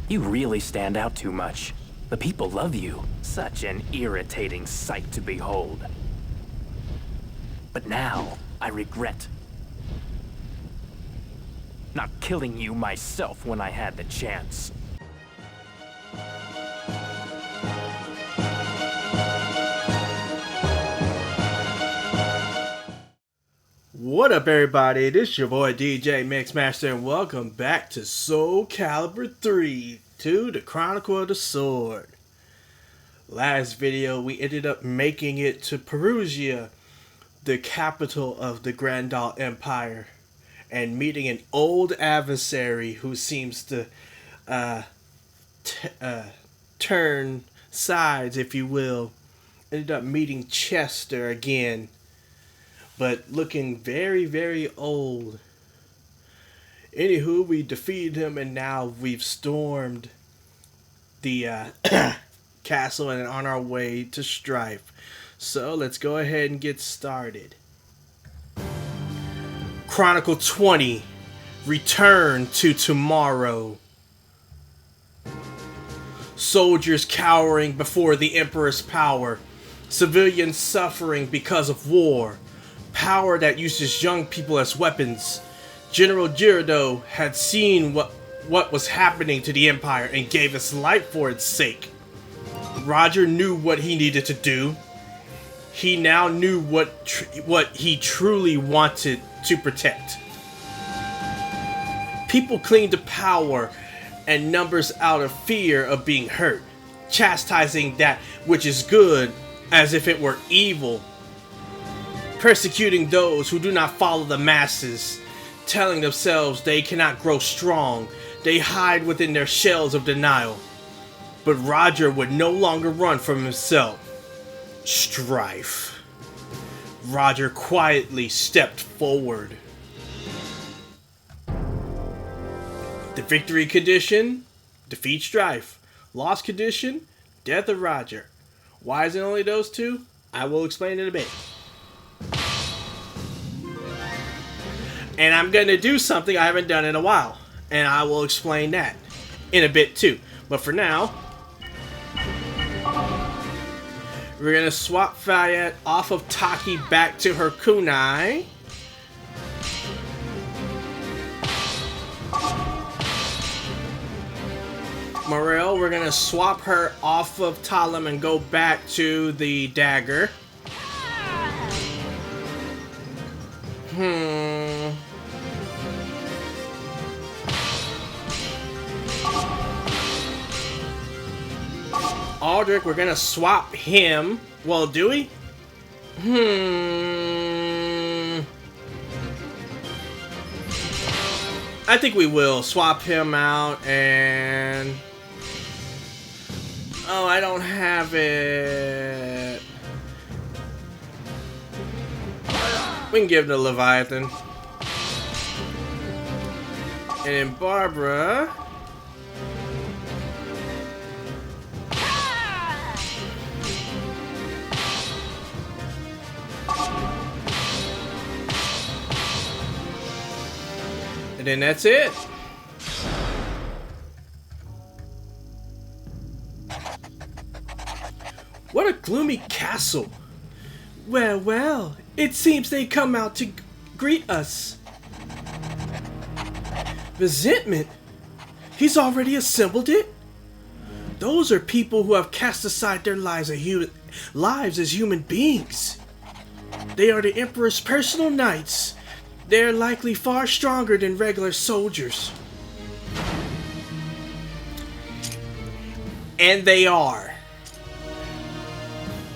You really stand out too much. The people love you. Such an irritating sight to behold. But now, I regret not killing you myself when I had the chance. What up, everybody? This is your boy DJ Mixmaster, and welcome back to Soul Calibur 3 to the Chronicle of the Sword. Last video, we ended up making it to Perugia, the capital of the Grandal Empire, and meeting an old adversary who seems to turn sides, if you will. Ended up meeting Chester again, but looking very, very old. Anywho, we defeated him, and now we've stormed the castle and on our way to Strife. So let's go ahead and get started. Chronicle 20, Return to Tomorrow. Soldiers cowering before the Emperor's power. Civilians suffering because of war. Power that uses young people as weapons. General Girardeau had seen what was happening to the Empire and gave his life for its sake. Roger knew what he needed to do. He now knew what he truly wanted to protect. People cling to power and numbers out of fear of being hurt, chastising that which is good as if it were evil, persecuting those who do not follow the masses, telling themselves they cannot grow strong. They hide within their shells of denial. But Roger would no longer run from himself. Strife. Roger quietly stepped forward. The victory condition: defeat Strife. Loss condition: death of Roger. Why is it only those two? I will explain in a bit. And I'm going to do something I haven't done in a while, and I will explain that in a bit too. But for now, we're going to swap Fayette off of Taki back to her kunai. Morel, we're going to swap her off of Talim and go back to the dagger. Aldrich, we're gonna swap him. Well, do we? I think we will swap him out and... Oh, I don't have it. We can give it to Leviathan. And then Barbara... And then that's it. What a gloomy castle. Well, well, it seems they come out to greet us. Resentment? He's already assembled it? Those are people who have cast aside their lives as human beings. They are the Emperor's personal knights. They're likely far stronger than regular soldiers. And they are.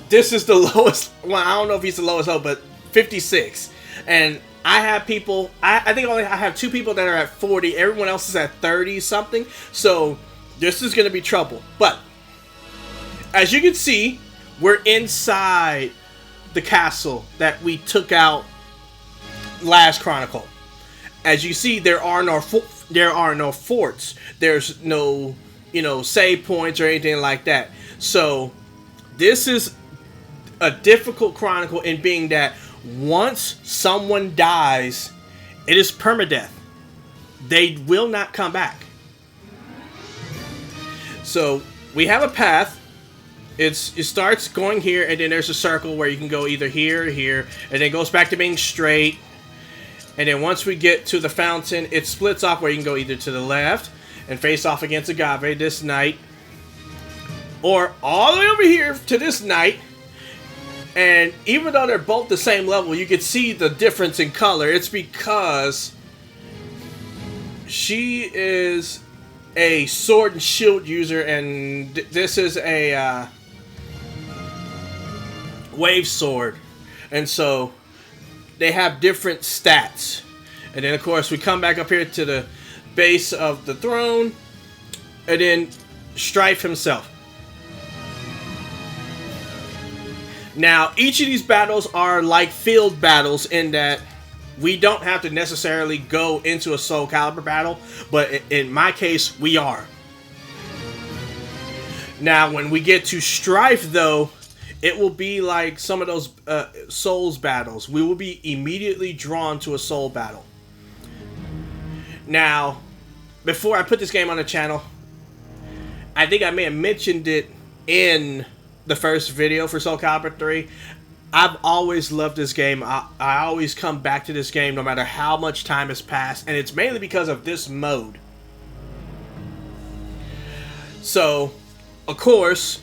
This is the lowest, well, I don't know if he's the lowest low, but 56. And I have people, I think I have two people that are at 40. Everyone else is at 30 something. So this is going to be trouble. But as you can see, we're inside the castle that we took out last Chronicle. As you see, there are no forts. There's no, save points or anything like that. So this is a difficult Chronicle in being that once someone dies, it is permadeath. They will not come back. So we have a path. It starts going here, and then there's a circle where you can go either here or here, and then it goes back to being straight. And then once we get to the fountain, it splits off where you can go either to the left and face off against Agave, this knight, or all the way over here to this knight. And even though they're both the same level, you can see the difference in color. It's because she is a sword and shield user, and this is a wave sword. And so they have different stats. And then of course we come back up here to the base of the throne, and then Strife himself. Now each of these battles are like field battles in that we don't have to necessarily go into a Soul Calibur battle, but in my case we are. Now when we get to Strife though, it will be like some of those Souls battles. We will be immediately drawn to a Soul battle. Now, before I put this game on the channel, I think I may have mentioned it in the first video for Soul Calibur 3. I've always loved this game. I always come back to this game no matter how much time has passed, and it's mainly because of this mode. So, of course,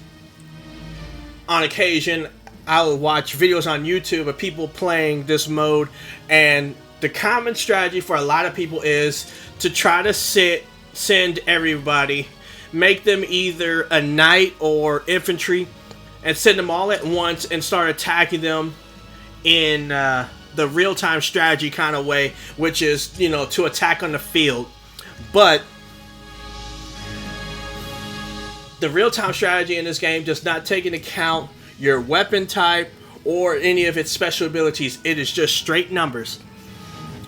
on occasion, I will watch videos on YouTube of people playing this mode, and the common strategy for a lot of people is to try to send everybody, make them either a knight or infantry, and send them all at once and start attacking them in the real-time strategy kind of way, which is, you know, to attack on the field. But the real-time strategy in this game does not take into account your weapon type or any of its special abilities. It is just straight numbers.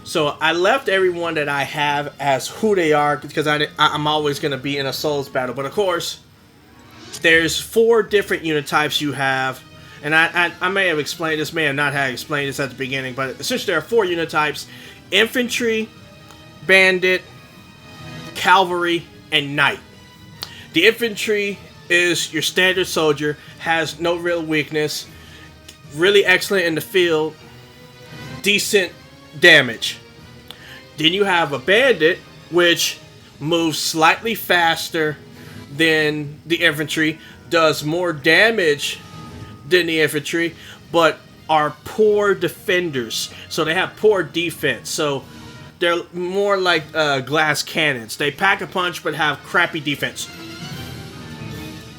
So I left everyone that I have as who they are because I'm always going to be in a Souls battle. But of course, there's 4 different unit types you have. And I may have explained this, may have not have explained this at the beginning, but essentially there are 4 unit types: infantry, bandit, cavalry, and knight. The infantry is your standard soldier, has no real weakness, really excellent in the field, decent damage. Then you have a bandit, which moves slightly faster than the infantry, does more damage than the infantry, but are poor defenders. So they have poor defense. So they're more like glass cannons. They pack a punch but have crappy defense.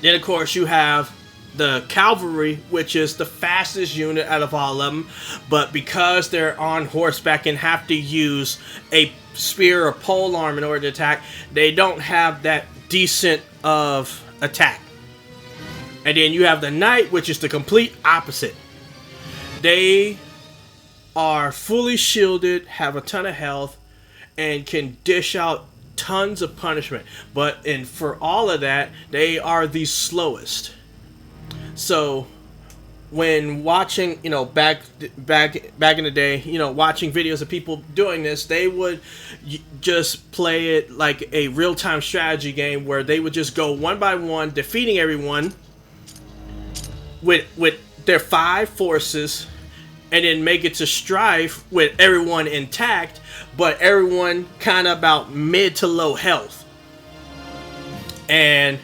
Then of course you have the cavalry, which is the fastest unit out of all of them, but because they're on horseback and have to use a spear or pole arm in order to attack, they don't have that decent of attack. And then you have the knight, which is the complete opposite. They are fully shielded, have a ton of health, and can dish out tons of punishment. But for all of that, they are the slowest. So when watching, you know, back in the day, you know, watching videos of people doing this, they would just play it like a real-time strategy game where they would just go one by one, defeating everyone with their 5 forces, and then make it to Strife with everyone intact, but everyone kind of about mid to low health. And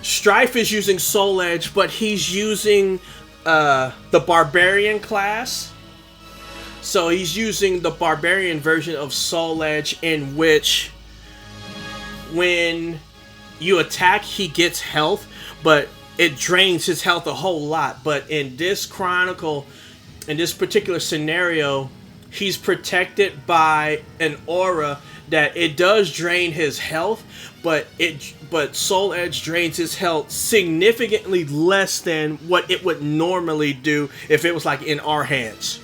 Strife is using Soul Edge, but he's using the Barbarian class. So he's using the Barbarian version of Soul Edge, in which when you attack, he gets health, but it drains his health a whole lot. But in this Chronicle, in this particular scenario, he's protected by an aura that it does drain his health, but Soul Edge drains his health significantly less than what it would normally do if it was like in our hands.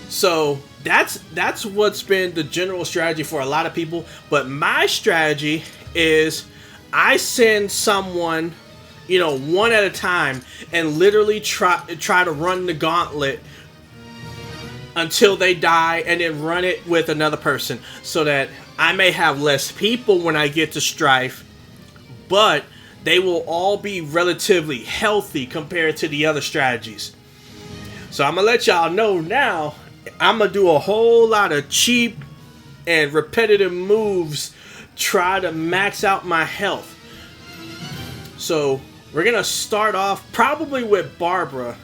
So that's what's been the general strategy for a lot of people. But my strategy is I send someone, you know, one at a time, and literally try to run the gauntlet until they die, and then run it with another person, so that I may have less people when I get to Strife, but they will all be relatively healthy compared to the other strategies. So I'm gonna let y'all know now, I'm gonna do a whole lot of cheap and repetitive moves, try to max out my health. So we're gonna start off probably with Barbara,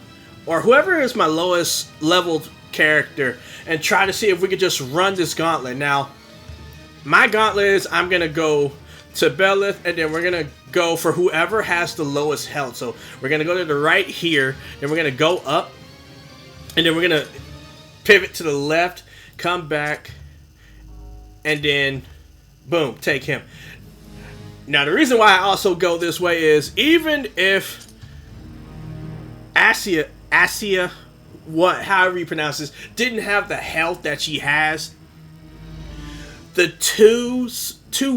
or whoever is my lowest leveled character, and try to see if we could just run this gauntlet. Now, my gauntlet is I'm gonna go to Belith, and then we're gonna go for whoever has the lowest health. So we're gonna go to the right here, then we're gonna go up, and then we're gonna pivot to the left, come back, and then boom, take him. Now the reason why I also go this way is even if Asia, however you pronounce this, didn't have the health that she has, the two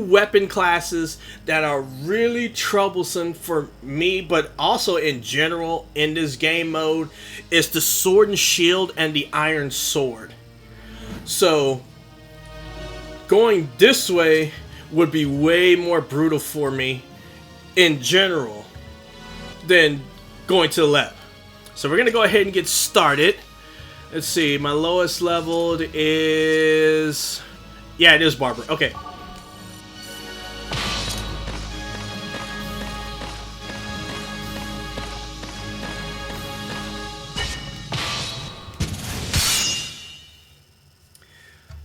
weapon classes that are really troublesome for me, but also in general in this game mode, is the sword and shield and the iron sword. So going this way would be way more brutal for me in general than going to the left. So we're gonna go ahead and get started. Let's see, my lowest leveled is, yeah, it is Barbara. Okay.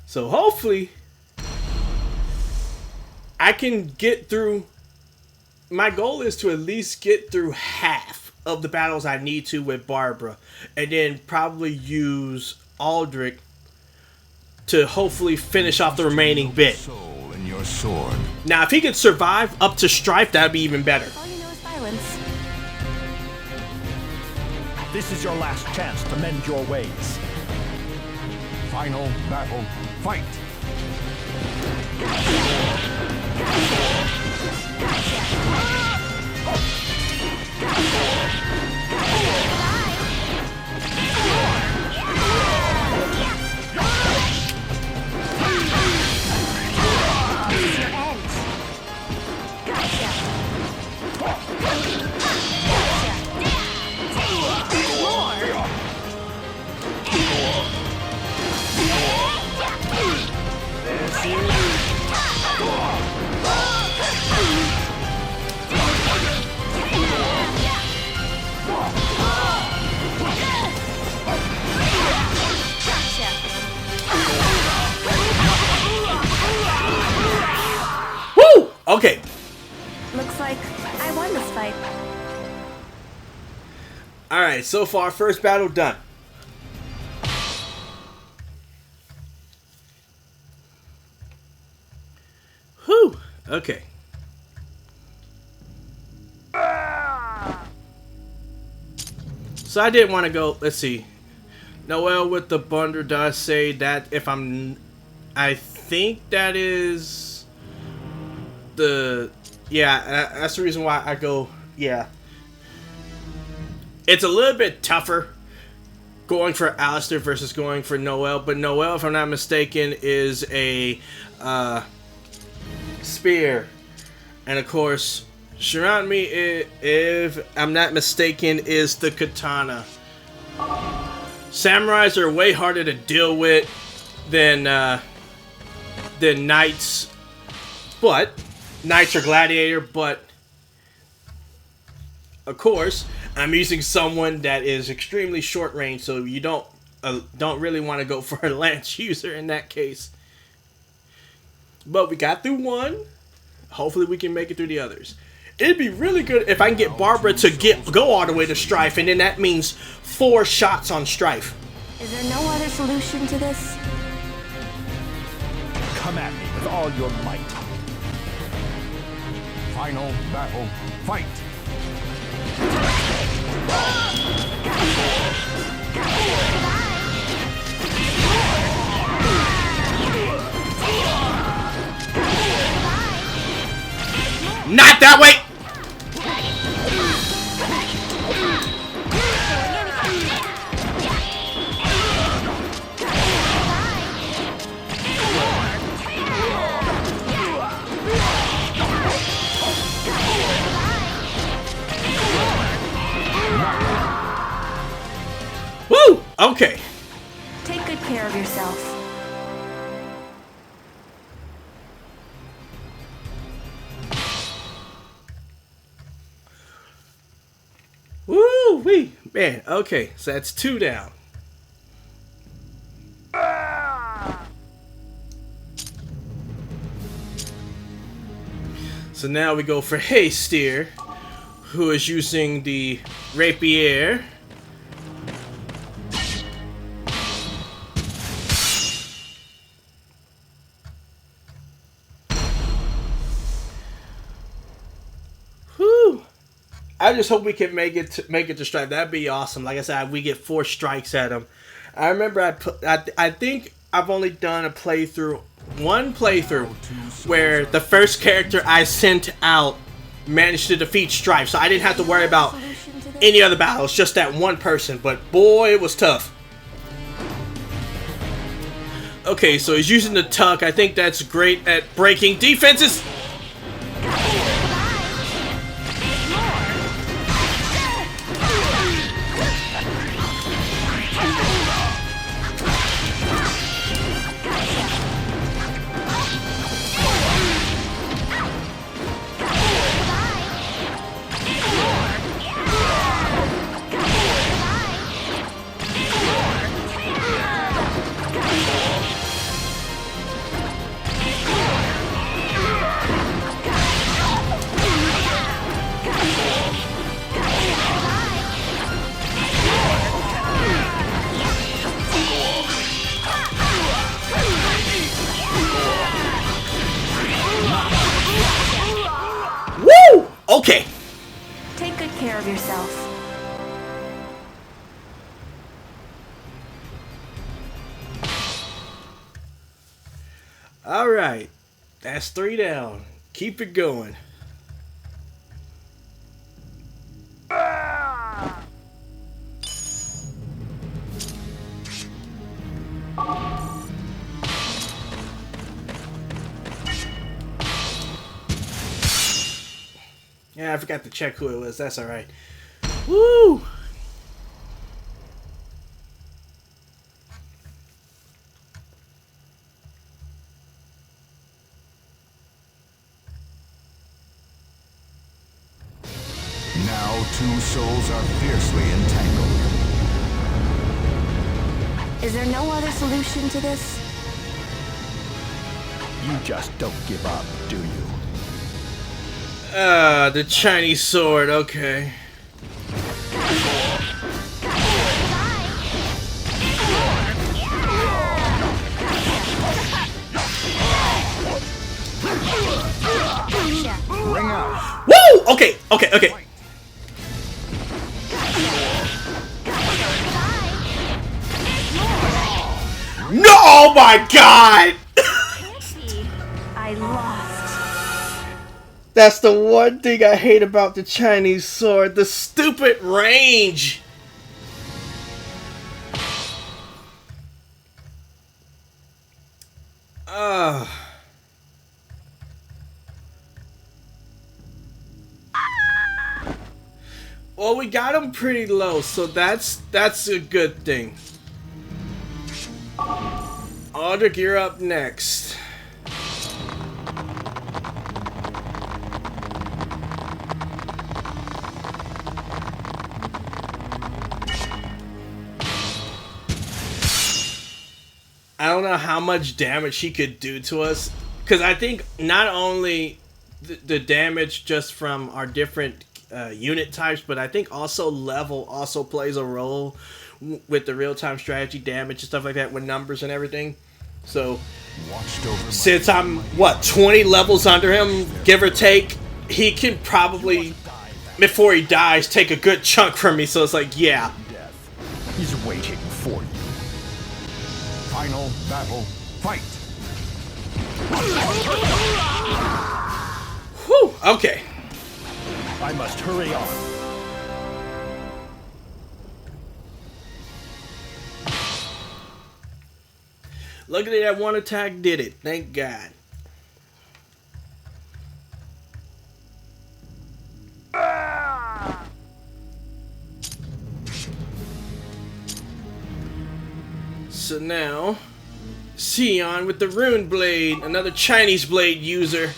So hopefully I can get through. My goal is to at least get through half of the battles I need to with Barbara, and then probably use Aldrich to hopefully finish off the remaining bit. Soul in your sword. Now, if he could survive up to Strife, that'd be even better. All you know is violence. This is your last chance to mend your ways. Final battle. Fight. Woo! Okay. Looks like I won this fight. Alright, so far, first battle done. Whew. Okay. So I didn't want to go, let's see. Noel with the bundle does say that if I think that is the, yeah, that's the reason why I go, yeah. It's a little bit tougher going for Alistair versus going for Noel, but Noel, if I'm not mistaken, is a spear. And of course, surround me, if I'm not mistaken, is the katana. Samurais are way harder to deal with than knights, but knights are gladiator. But of course, I'm using someone that is extremely short range, so you don't really want to go for a lance user in that case. But we got through one. Hopefully we can make it through the others. It'd be really good if I can get Barbara to go all the way to Strife, and then that means 4 shots on Strife. Is there no other solution to this? Come at me with all your might. Final battle. Fight. Not that way! Okay. Take good care of yourself. Woo wee. Man, okay. So that's 2 down. So now we go for Haysteer, who is using the rapier. Whew. I just hope we can make it to strike. That'd be awesome. Like I said, we get 4 strikes at him. I remember I think I've only done one playthrough where the first character I sent out managed to defeat Strife, so I didn't have to worry about any other battles, just that one person. But boy, it was tough. Okay, so he's using the tuck. I think that's great at breaking defenses. Okay. Take good care of yourself. All right. That's 3 down. Keep it going. Yeah, I forgot to check who it was. That's all right. Woo! Now 2 souls are fiercely entangled. Is there no other solution to this? You just don't give up, do you? The Chinese sword, okay. Ring out. Woo! Okay, okay, okay. No! Oh my god! I lost. That's the one thing I hate about the Chinese sword. The stupid range. Well, we got him pretty low, so that's a good thing. Audric, you're up next. I don't know how much damage he could do to us, because I think not only the damage just from our different unit types, but I think also level also plays a role with the real-time strategy damage and stuff like that with numbers and everything. So since I'm 20 levels under him, give or take, he can probably, before he dies, take a good chunk from me. So it's like, yeah. He's waiting for you. Final battle, fight! Whew, okay. I must hurry on. Luckily that one attack did it. Thank God. So now, Xion with the rune blade, another Chinese blade user.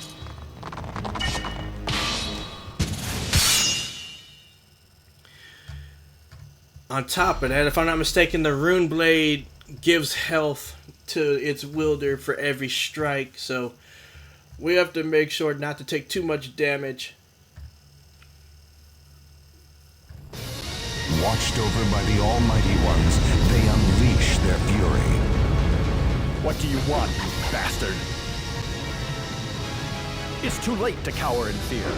On top of that, if I'm not mistaken, the rune blade gives health to its wielder for every strike, so we have to make sure not to take too much damage. Watched over by the Almighty Ones, they unleash their fury. What do you want, you bastard? It's too late to cower in fear.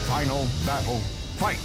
Final battle, fight!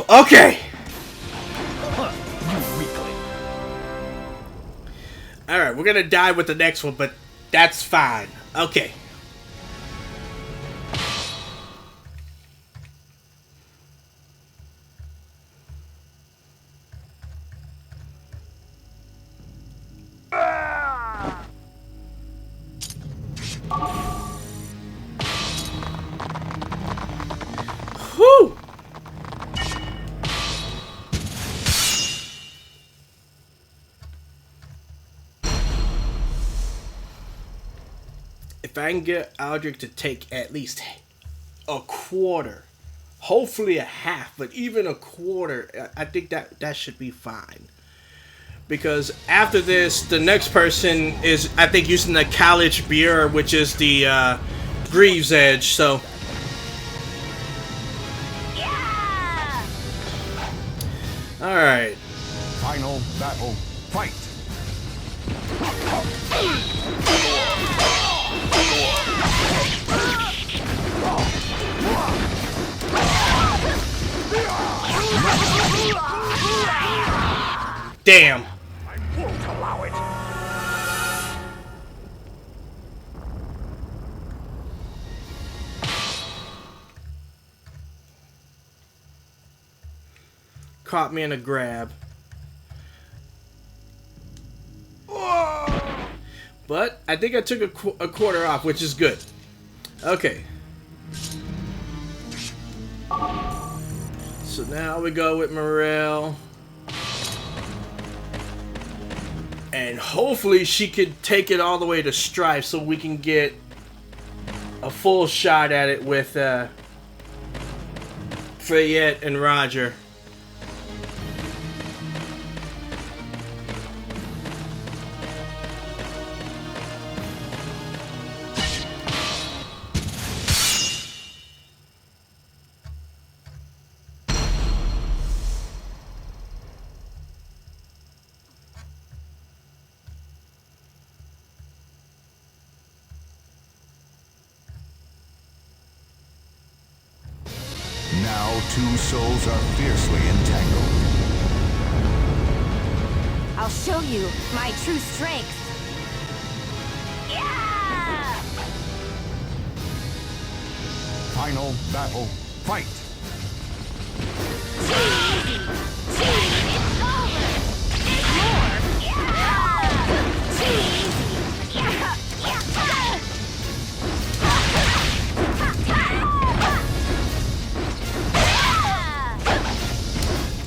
Okay. You weakling. Alright, we're gonna die with the next one, but that's fine. Okay. Whew! If I can get Aldrich to take at least a quarter, hopefully a half, but even a quarter, I think that should be fine. Because after this, the next person is, I think, using the Calibur, which is the Greaves Edge, so... Yeah! Alright. Final battle, fight! Damn. I won't allow it. Caught me in a grab. But I think I took a quarter off, which is good. Okay. So now we go with Morel. And hopefully she could take it all the way to Strife so we can get a full shot at it with Fayette and Roger. Now two souls are fiercely entangled. I'll show you my true strength. Yeah! Final battle, fight!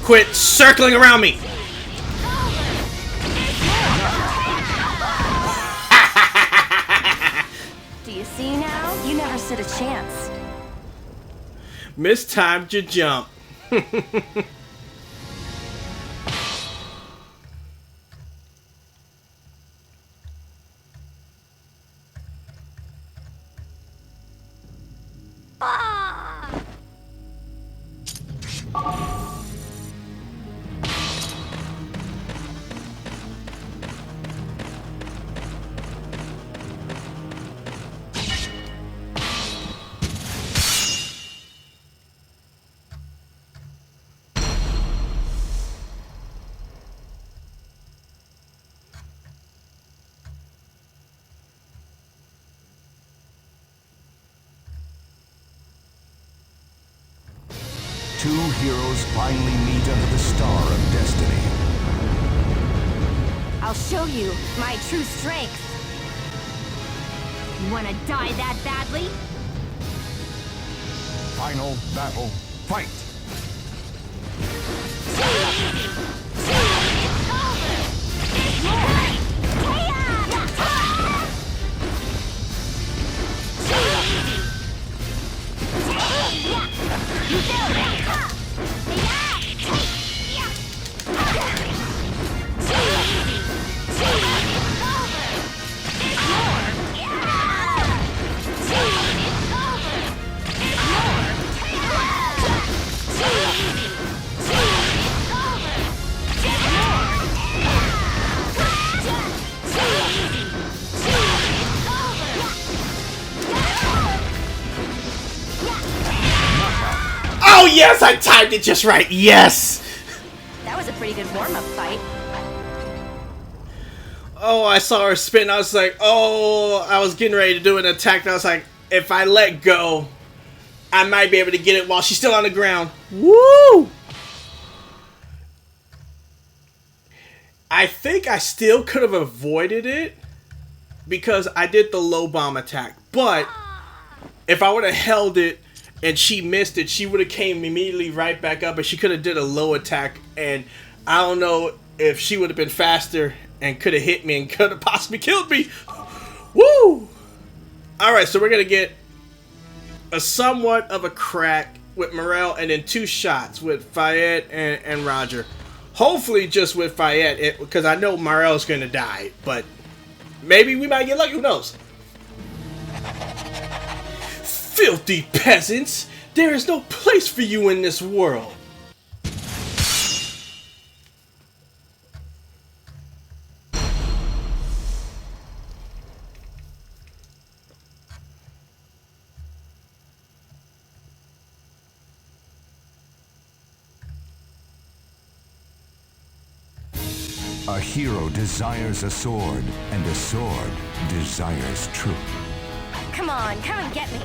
Quit circling around me. Do you see now? You never stood a chance. Mistimed your jump. Two heroes finally meet under the Star of Destiny. I'll show you my true strength. You wanna die that badly? Final battle, fight! Oh yes, I timed it just right. Yes. That was a pretty good warm-up fight. Oh, I saw her spin. I was like, oh, I was getting ready to do an attack. And I was like, if I let go, I might be able to get it while she's still on the ground. Woo! I think I still could have avoided it because I did the low bomb attack. But if I would have held it and she missed it, she would have came immediately right back up and she could have did a low attack. And I don't know if she would have been faster and could have hit me and could have possibly killed me. Woo! Alright, so we're going to get a somewhat of a crack with Morel and then 2 shots with Fayette and Roger. Hopefully just with Fayette, because I know Morel's going to die. But maybe we might get lucky, who knows? Filthy peasants! There is no place for you in this world! A hero desires a sword, and a sword desires truth. Come on, come and get me.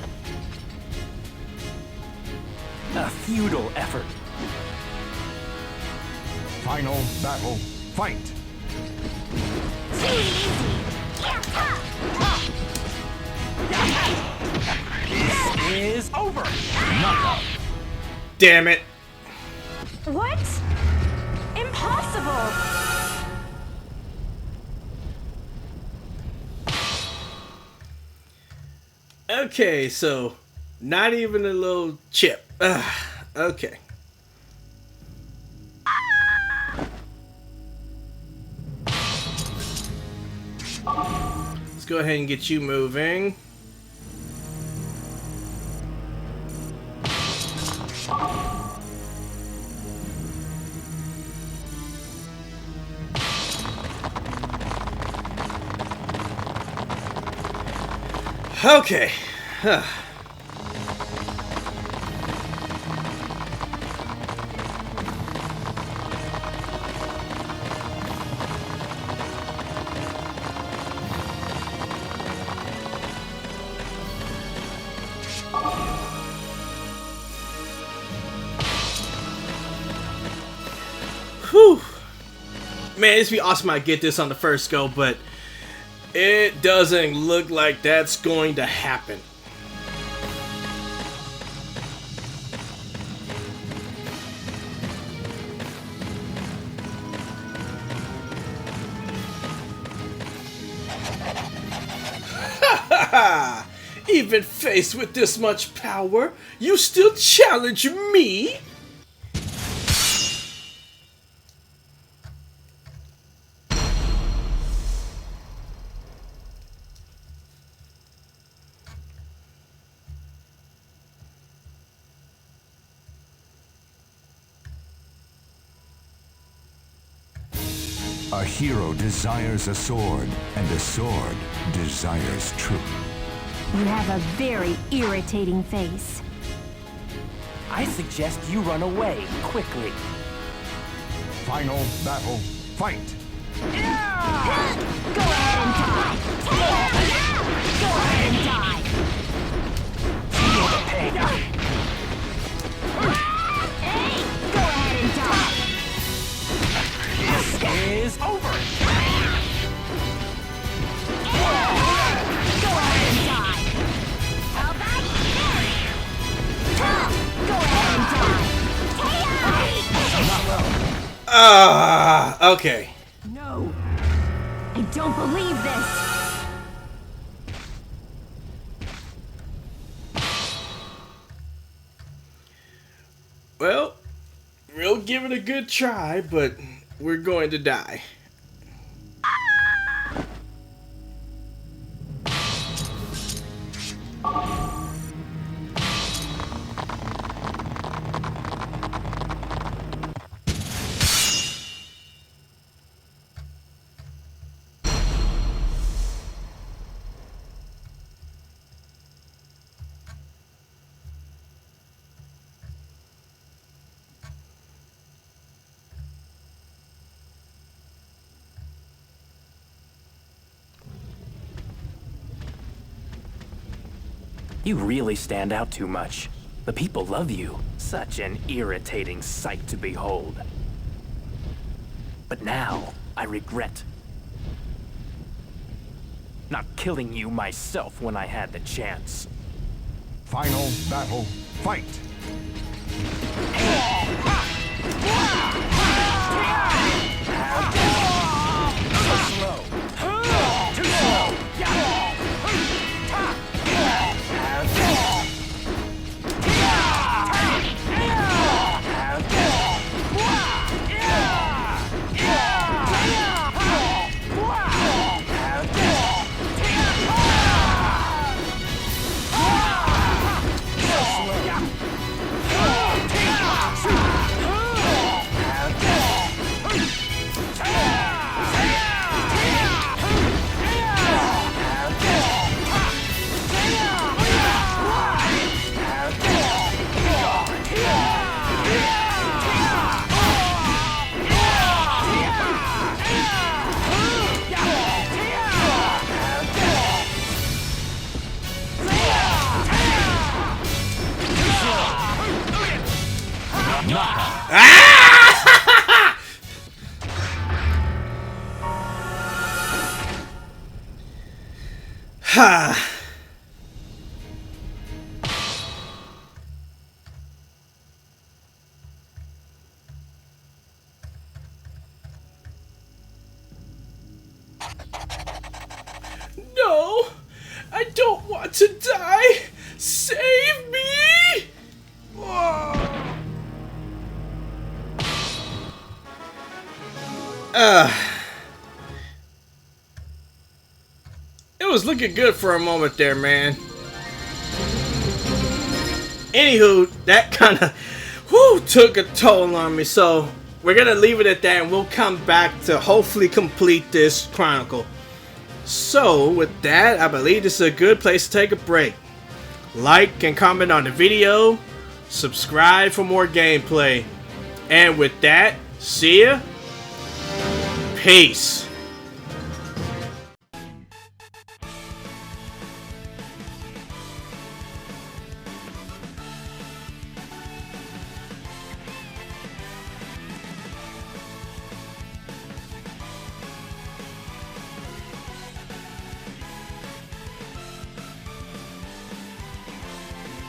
A futile effort. Final battle, fight! This is over. Knockout. Damn it. What? Impossible! Okay, so not even a little chip. Okay. Let's go ahead and get you moving. Okay. Whew. Man, it'd be awesome I get this on the first go, but it doesn't look like that's going to happen. Even faced with this much power, you still challenge me? A hero desires a sword, and a sword desires truth. You have a very irritating face. I suggest you run away quickly. Final battle, fight! Go ahead and die! Go ahead and die! Feel the pain. Hey! Go ahead and die! This is over. Go ahead and die! How about this? Go ahead and die! Okay. No! I don't believe this! Well, we'll give it a good try, but we're going to die. You really stand out too much. The people love you. Such an irritating sight to behold. But now, I regret not killing you myself when I had the chance. Final battle, fight! So slow. Too slow. Ha! No! I don't want to die! Save me! It was looking good for a moment there, man. Anywho, that kind of took a toll on me, so we're gonna leave it at that, and we'll come back to hopefully complete this chronicle. So with that, I believe this is a good place to take a break. Like and comment on the video, subscribe for more gameplay, and with that, see ya. Peace.